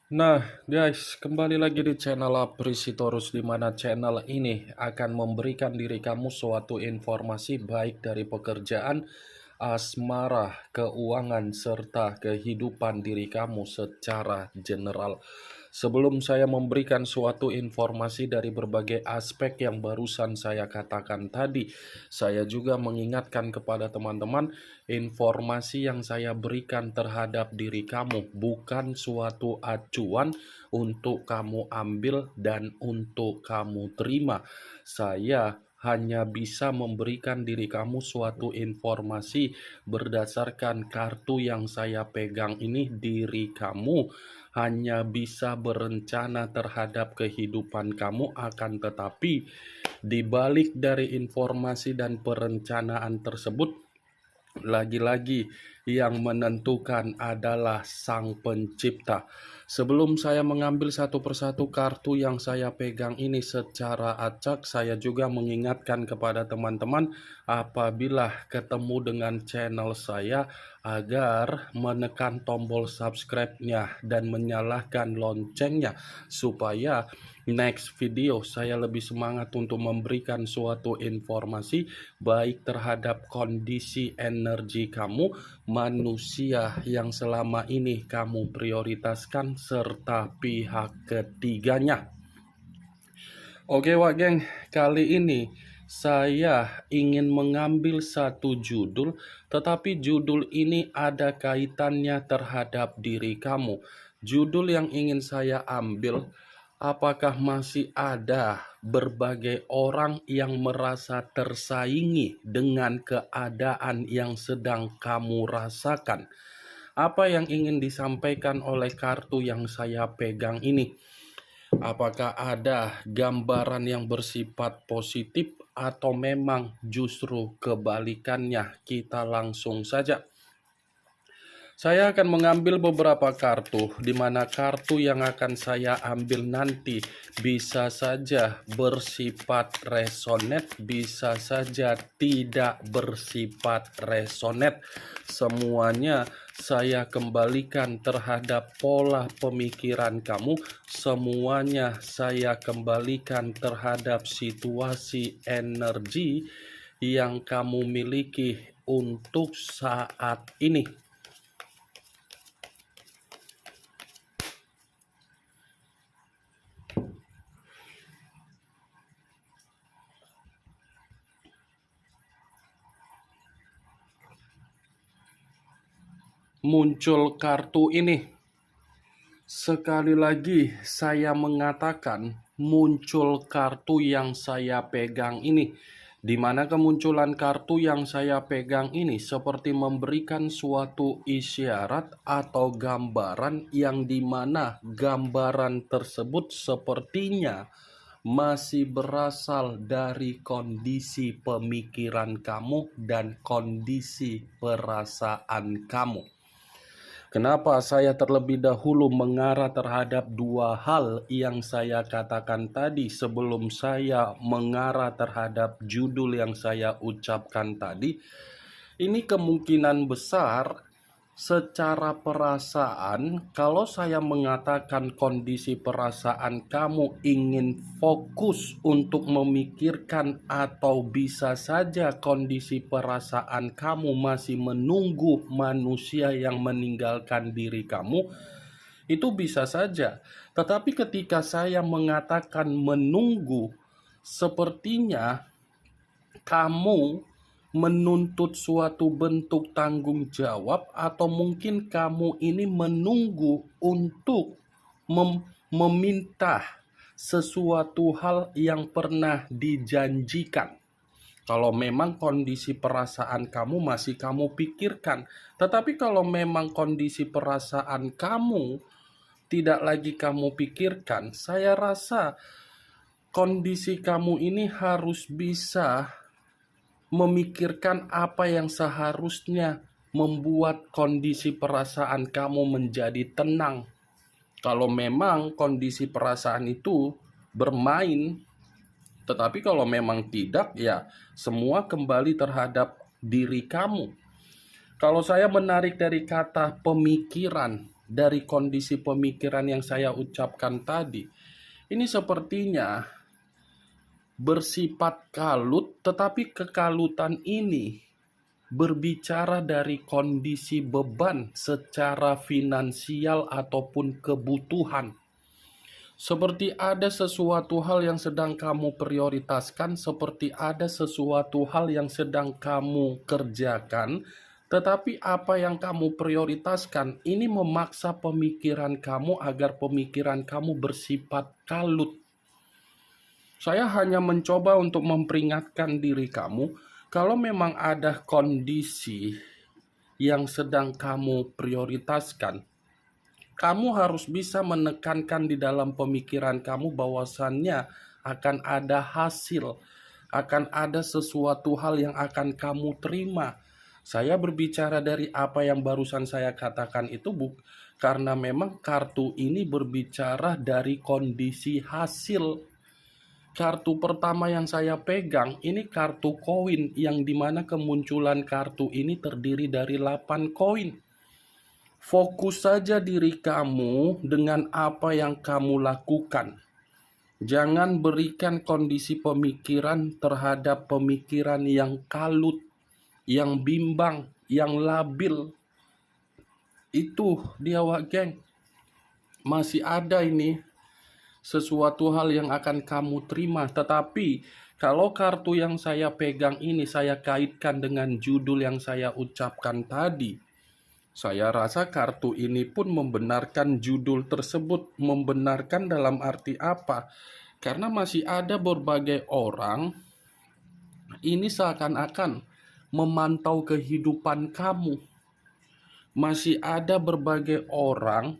Nah, guys, kembali lagi di channel Aprisitorus, di mana channel ini akan memberikan diri kamu suatu informasi baik dari pekerjaan, asmara, keuangan, serta kehidupan diri kamu secara general. Sebelum saya memberikan suatu informasi dari berbagai aspek yang barusan saya katakan tadi, saya juga mengingatkan kepada teman-teman, informasi yang saya berikan terhadap diri kamu bukan suatu acuan untuk kamu ambil dan untuk kamu terima. Saya hanya bisa memberikan diri kamu suatu informasi berdasarkan kartu yang saya pegang ini. Diri kamu hanya bisa berencana terhadap kehidupan kamu, akan tetapi di balik dari informasi dan perencanaan tersebut, lagi-lagi yang menentukan adalah Sang Pencipta. Sebelum saya mengambil satu persatu kartu yang saya pegang ini secara acak, saya juga mengingatkan kepada teman-teman apabila ketemu dengan channel saya agar menekan tombol subscribe-nya dan menyalakan loncengnya supaya next video saya lebih semangat untuk memberikan suatu informasi baik terhadap kondisi energi kamu, manusia yang selama ini kamu prioritaskan, serta pihak ketiganya. Oke Wak Geng, kali ini saya ingin mengambil satu judul, tetapi judul ini ada kaitannya terhadap diri kamu. Judul yang ingin saya ambil, apakah masih ada berbagai orang yang merasa tersaingi dengan keadaan yang sedang kamu rasakan? Apa yang ingin disampaikan oleh kartu yang saya pegang ini? Apakah ada gambaran yang bersifat positif atau memang justru kebalikannya? Kita langsung saja. Saya akan mengambil beberapa kartu, di mana kartu yang akan saya ambil nanti bisa saja bersifat resonate, bisa saja tidak bersifat resonate. Semuanya saya kembalikan terhadap pola pemikiran kamu, semuanya saya kembalikan terhadap situasi energi yang kamu miliki untuk saat ini. Muncul kartu ini. Sekali lagi saya mengatakan muncul kartu yang saya pegang ini, di mana kemunculan kartu yang saya pegang ini seperti memberikan suatu isyarat atau gambaran yang dimana gambaran tersebut sepertinya masih berasal dari kondisi pemikiran kamu dan kondisi perasaan kamu. Kenapa saya terlebih dahulu mengarah terhadap dua hal yang saya katakan tadi sebelum saya mengarah terhadap judul yang saya ucapkan tadi? Ini kemungkinan besar secara perasaan, kalau saya mengatakan kondisi perasaan kamu ingin fokus untuk memikirkan, atau bisa saja kondisi perasaan kamu masih menunggu manusia yang meninggalkan diri kamu, itu bisa saja. Tetapi ketika saya mengatakan menunggu, sepertinya kamu menuntut suatu bentuk tanggung jawab, atau mungkin kamu ini menunggu untuk meminta sesuatu hal yang pernah dijanjikan. Kalau memang kondisi perasaan kamu masih kamu pikirkan, tetapi kalau memang kondisi perasaan kamu tidak lagi kamu pikirkan, saya rasa kondisi kamu ini harus bisa memikirkan apa yang seharusnya membuat kondisi perasaan kamu menjadi tenang. Kalau memang kondisi perasaan itu bermain, tetapi kalau memang tidak, ya semua kembali terhadap diri kamu. Kalau saya menarik dari kata pemikiran, dari kondisi pemikiran yang saya ucapkan tadi. Ini sepertinya bersifat kalut, tetapi kekalutan ini berbicara dari kondisi beban secara finansial ataupun kebutuhan. Seperti ada sesuatu hal yang sedang kamu prioritaskan, seperti ada sesuatu hal yang sedang kamu kerjakan, tetapi apa yang kamu prioritaskan ini memaksa pemikiran kamu agar pemikiran kamu bersifat kalut. Saya hanya mencoba untuk memperingatkan diri kamu, kalau memang ada kondisi yang sedang kamu prioritaskan, kamu harus bisa menekankan di dalam pemikiran kamu bahwasannya akan ada hasil, akan ada sesuatu hal yang akan kamu terima. Saya berbicara dari apa yang barusan saya katakan itu karena memang kartu ini berbicara dari kondisi hasil. Kartu pertama yang saya pegang ini kartu koin, yang dimana kemunculan kartu ini terdiri dari 8 koin. Fokus saja diri kamu dengan apa yang kamu lakukan. Jangan berikan kondisi pemikiran terhadap pemikiran yang kalut, yang bimbang, yang labil. Itu dia, wak geng. Masih ada ini sesuatu hal yang akan kamu terima. Tetapi kalau kartu yang saya pegang ini saya kaitkan dengan judul yang saya ucapkan tadi, saya rasa kartu ini pun membenarkan judul tersebut. Membenarkan dalam arti apa? Karena masih ada berbagai orang ini seakan-akan memantau kehidupan kamu. Masih ada berbagai orang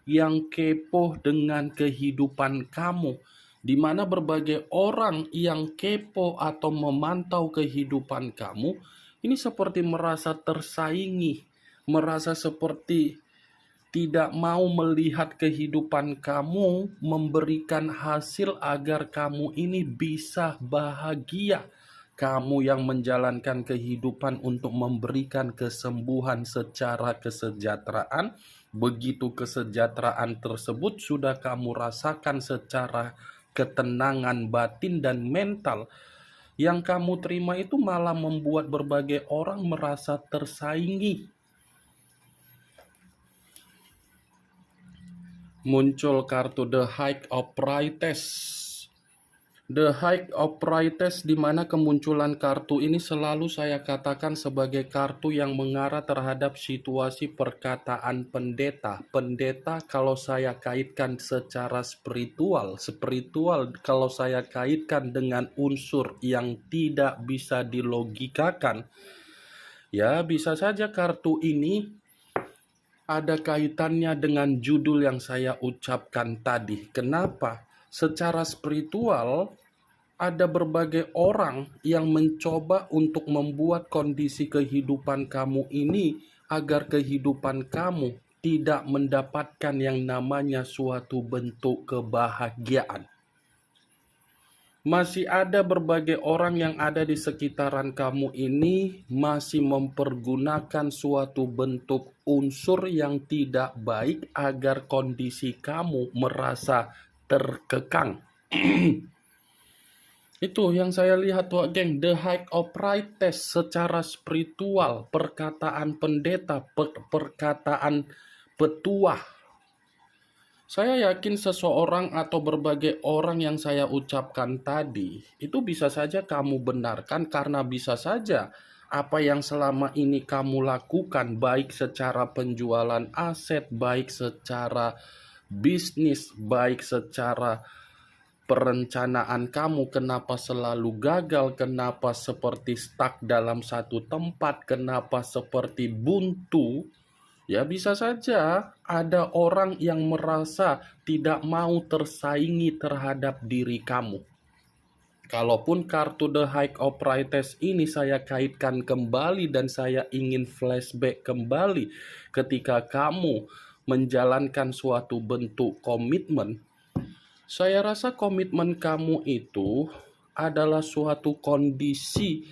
yang kepo dengan kehidupan kamu, di mana berbagai orang yang kepo atau memantau kehidupan kamu ini seperti merasa tersaingi, merasa seperti tidak mau melihat kehidupan kamu memberikan hasil agar kamu ini bisa bahagia. Kamu yang menjalankan kehidupan untuk memberikan kesembuhan secara kesejahteraan, begitu kesejahteraan tersebut sudah kamu rasakan secara ketenangan batin dan mental, yang kamu terima itu malah membuat berbagai orang merasa tersaingi. Muncul kartu The High of Priestess. The High of Priestess, di mana kemunculan kartu ini selalu saya katakan sebagai kartu yang mengarah terhadap situasi perkataan pendeta. Pendeta kalau saya kaitkan secara spiritual kalau saya kaitkan dengan unsur yang tidak bisa dilogikakan, ya bisa saja kartu ini ada kaitannya dengan judul yang saya ucapkan tadi. Kenapa? Secara spiritual, ada berbagai orang yang mencoba untuk membuat kondisi kehidupan kamu ini agar kehidupan kamu tidak mendapatkan yang namanya suatu bentuk kebahagiaan. Masih ada berbagai orang yang ada di sekitaran kamu ini masih mempergunakan suatu bentuk unsur yang tidak baik agar kondisi kamu merasa terkekang. Itu yang saya lihat, wak geng. The High of Priestess secara spiritual, perkataan pendeta, perkataan petuah. Saya yakin seseorang atau berbagai orang yang saya ucapkan tadi, itu bisa saja kamu benarkan karena bisa saja apa yang selama ini kamu lakukan, baik secara penjualan aset, baik secara bisnis, baik secara perencanaan kamu, kenapa selalu gagal, kenapa seperti stuck dalam satu tempat, kenapa seperti buntu. Ya bisa saja ada orang yang merasa tidak mau tersaingi terhadap diri kamu. Kalaupun kartu The High of Priestess ini saya kaitkan kembali dan saya ingin flashback kembali ketika kamu menjalankan suatu bentuk komitmen, saya rasa komitmen kamu itu adalah suatu kondisi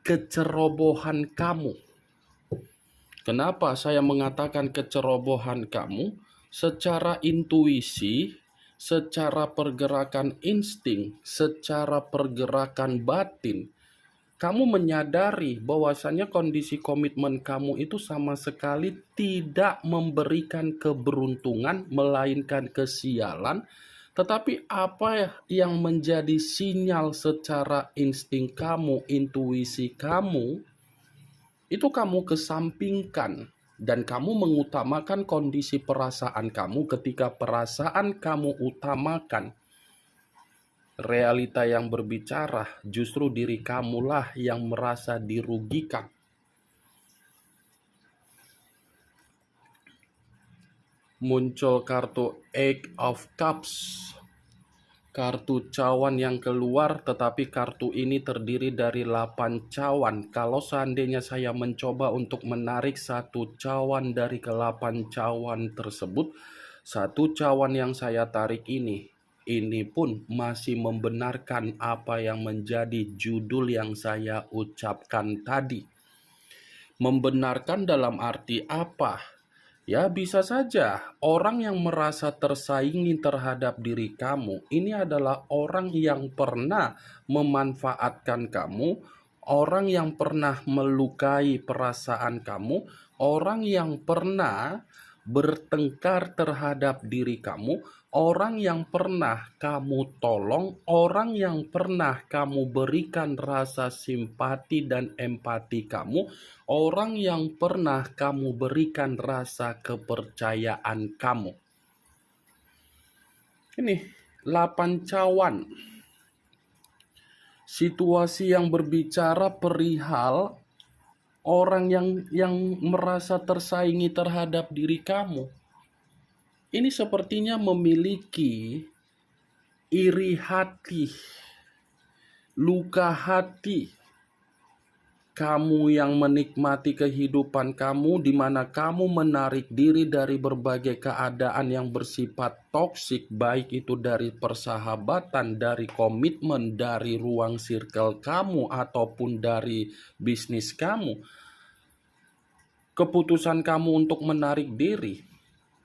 kecerobohan kamu. Kenapa saya mengatakan kecerobohan kamu? Secara intuisi, secara pergerakan insting, secara pergerakan batin, kamu menyadari bahwasanya kondisi komitmen kamu itu sama sekali tidak memberikan keberuntungan, melainkan kesialan. Tetapi apa yang menjadi sinyal secara insting kamu, intuisi kamu, itu kamu kesampingkan. Dan kamu mengutamakan kondisi perasaan kamu. Ketika perasaan kamu utamakan, realita yang berbicara, justru diri kamulah yang merasa dirugikan. Muncul kartu Eight of Cups, kartu cawan yang keluar, tetapi kartu ini terdiri dari 8 cawan. Kalau seandainya saya mencoba untuk menarik satu cawan dari ke-8 cawan tersebut, satu cawan yang saya tarik ini pun masih membenarkan apa yang menjadi judul yang saya ucapkan tadi. Membenarkan dalam arti apa? Ya, bisa saja orang yang merasa tersaingi terhadap diri kamu ini adalah orang yang pernah memanfaatkan kamu, orang yang pernah melukai perasaan kamu, orang yang pernah bertengkar terhadap diri kamu, orang yang pernah kamu tolong, orang yang pernah kamu berikan rasa simpati dan empati kamu, orang yang pernah kamu berikan rasa kepercayaan kamu. Ini 8 cawan. Situasi yang berbicara perihal orang yang merasa tersaingi terhadap diri kamu. Ini sepertinya memiliki iri hati, luka hati. Kamu yang menikmati kehidupan kamu, di mana kamu menarik diri dari berbagai keadaan yang bersifat toksik, baik itu dari persahabatan, dari komitmen, dari ruang circle kamu, ataupun dari bisnis kamu. Keputusan kamu untuk menarik diri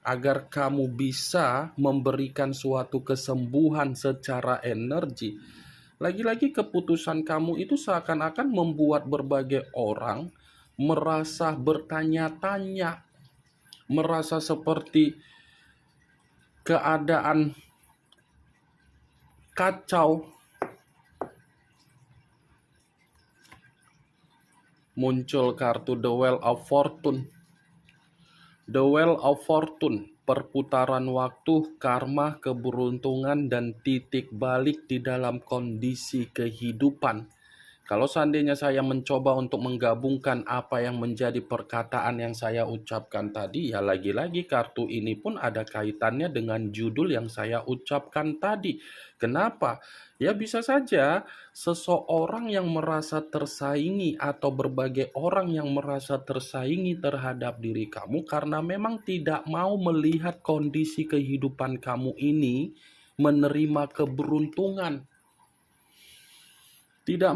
agar kamu bisa memberikan suatu kesembuhan secara energi. Lagi-lagi keputusan kamu itu seakan-akan membuat berbagai orang merasa bertanya-tanya, merasa seperti keadaan kacau. Muncul kartu The Wheel of Fortune. The Wheel of Fortune, perputaran waktu, karma, keberuntungan, dan titik balik di dalam kondisi kehidupan. Kalau seandainya saya mencoba untuk menggabungkan apa yang menjadi perkataan yang saya ucapkan tadi, ya lagi-lagi kartu ini pun ada kaitannya dengan judul yang saya ucapkan tadi. Kenapa? Ya bisa saja seseorang yang merasa tersaingi atau berbagai orang yang merasa tersaingi terhadap diri kamu karena memang tidak mau melihat kondisi kehidupan kamu ini menerima keberuntungan. Tidak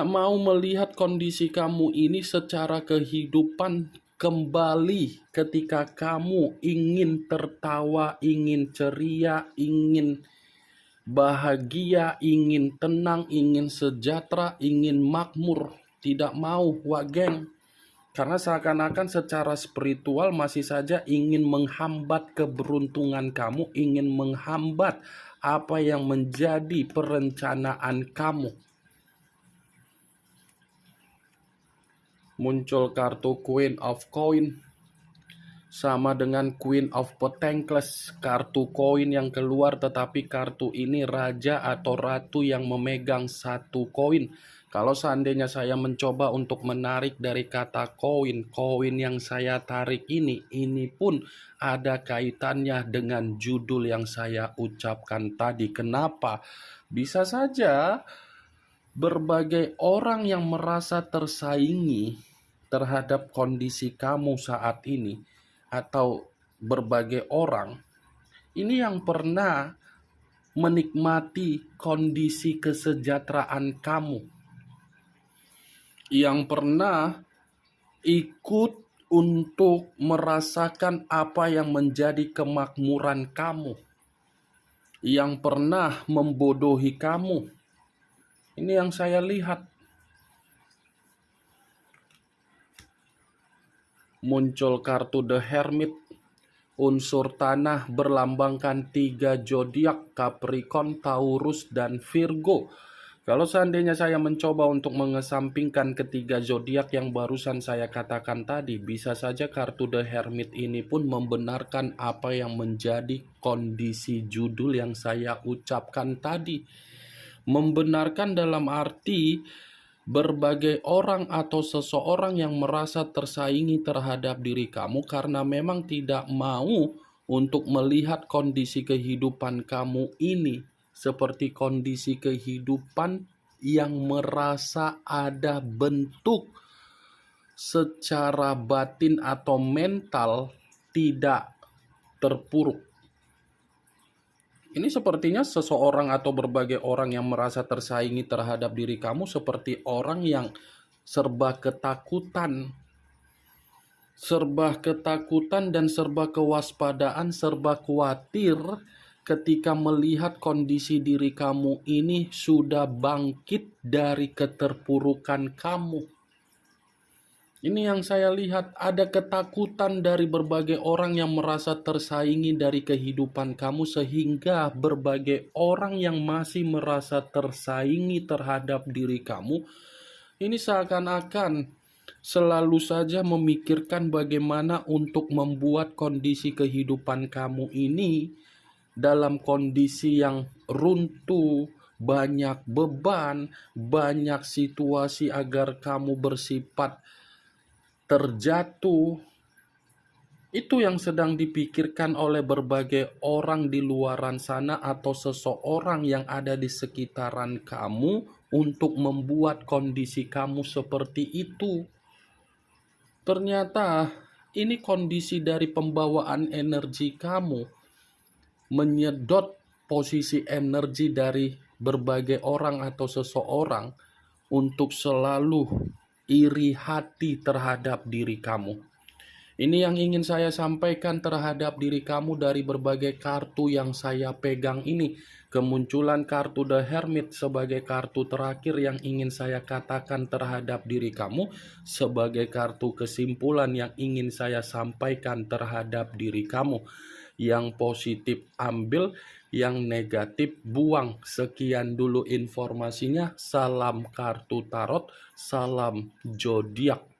mau melihat kondisi kamu ini secara kehidupan kembali ketika kamu ingin tertawa, ingin ceria, ingin bahagia, ingin tenang, ingin sejahtera, ingin makmur. Tidak mau, wak geng. Karena seakan-akan secara spiritual masih saja ingin menghambat keberuntungan kamu, ingin menghambat apa yang menjadi perencanaan kamu. Muncul kartu Queen of Coin sama dengan Queen of Pentacles, kartu koin yang keluar, tetapi kartu ini raja atau ratu yang memegang satu koin. Kalau seandainya saya mencoba untuk menarik dari kata koin, koin yang saya tarik ini pun ada kaitannya dengan judul yang saya ucapkan tadi. Kenapa? Bisa saja berbagai orang yang merasa tersaingi terhadap kondisi kamu saat ini, atau berbagai orang ini yang pernah menikmati kondisi kesejahteraan kamu, yang pernah ikut untuk merasakan apa yang menjadi kemakmuran kamu, yang pernah membodohi kamu. Ini yang saya lihat. Muncul kartu The Hermit, unsur tanah berlambangkan 3 zodiak, Capricorn, Taurus, dan Virgo. Kalau seandainya saya mencoba untuk mengesampingkan ketiga zodiak yang barusan saya katakan tadi, bisa saja kartu The Hermit ini pun membenarkan apa yang menjadi kondisi judul yang saya ucapkan tadi. Membenarkan dalam arti berbagai orang atau seseorang yang merasa tersaingi terhadap diri kamu karena memang tidak mau untuk melihat kondisi kehidupan kamu ini seperti kondisi kehidupan yang merasa ada bentuk secara batin atau mental tidak terpuruk. Ini sepertinya seseorang atau berbagai orang yang merasa tersaingi terhadap diri kamu seperti orang yang serba ketakutan dan serba kewaspadaan, serba khawatir ketika melihat kondisi diri kamu ini sudah bangkit dari keterpurukan kamu. Ini yang saya lihat, ada ketakutan dari berbagai orang yang merasa tersaingi dari kehidupan kamu sehingga berbagai orang yang masih merasa tersaingi terhadap diri kamu ini seakan-akan selalu saja memikirkan bagaimana untuk membuat kondisi kehidupan kamu ini dalam kondisi yang runtuh, banyak beban, banyak situasi agar kamu bersifat terjatuh. Itu yang sedang dipikirkan oleh berbagai orang di luaran sana atau seseorang yang ada di sekitaran kamu untuk membuat kondisi kamu seperti itu. Ternyata ini kondisi dari pembawaan energi kamu, menyedot posisi energi dari berbagai orang atau seseorang untuk selalu iri hati terhadap diri kamu. Ini yang ingin saya sampaikan terhadap diri kamu dari berbagai kartu yang saya pegang ini. Kemunculan kartu The Hermit sebagai kartu terakhir yang ingin saya katakan terhadap diri kamu, sebagai kartu kesimpulan yang ingin saya sampaikan terhadap diri kamu. Yang positif ambil, yang negatif buang. Sekian dulu informasinya. Salam kartu tarot, salam zodiak.